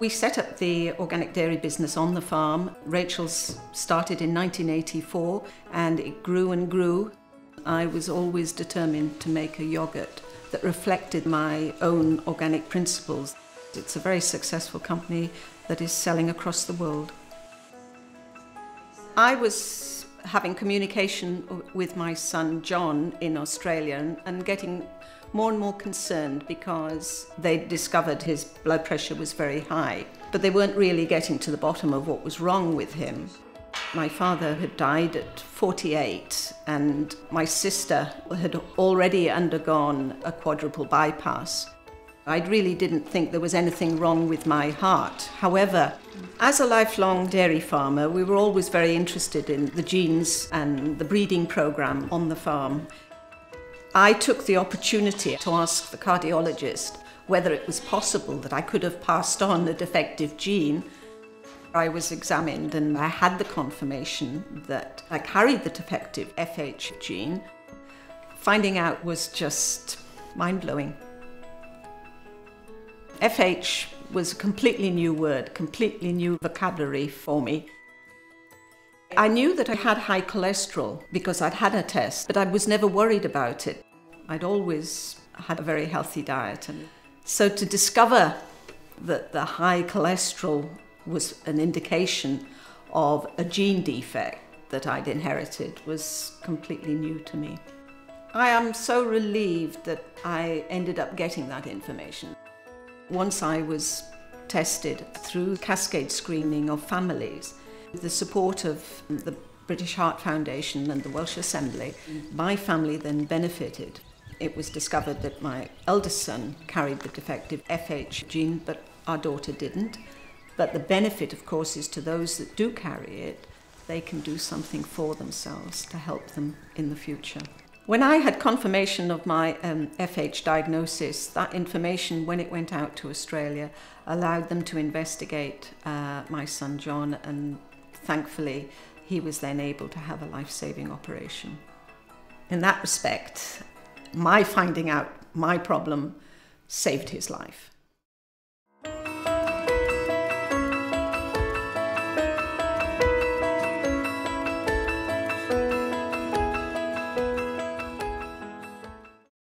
We set up the organic dairy business on the farm. Rachel's started in 1984 and it grew and grew. I was always determined to make a yoghurt that reflected my own organic principles. It's a very successful company that is selling across the world. I was having communication with my son John in Australia and getting more and more concerned because they discovered his blood pressure was very high, but they weren't really getting to the bottom of what was wrong with him. My father had died at 48 and my sister had already undergone a quadruple bypass. I really didn't think there was anything wrong with my heart. However, as a lifelong dairy farmer, we were always very interested in the genes and the breeding program on the farm. I took the opportunity to ask the cardiologist whether it was possible that I could have passed on a defective gene. I was examined and I had the confirmation that I carried the defective FH gene. Finding out was just mind-blowing. FH was a completely new word, completely new vocabulary for me. I knew that I had high cholesterol because I'd had a test, but I was never worried about it. I'd always had a very healthy diet. And so to discover that the high cholesterol was an indication of a gene defect that I'd inherited was completely new to me. I am so relieved that I ended up getting that information. Once I was tested through cascade screening of families, with the support of the British Heart Foundation and the Welsh Assembly, my family then benefited. It was discovered that my eldest son carried the defective FH gene, but our daughter didn't. But the benefit, of course, is to those that do carry it, they can do something for themselves to help them in the future. When I had confirmation of my FH diagnosis, that information, when it went out to Australia, allowed them to investigate my son John, and thankfully he was then able to have a life-saving operation. In that respect, my finding out my problem saved his life.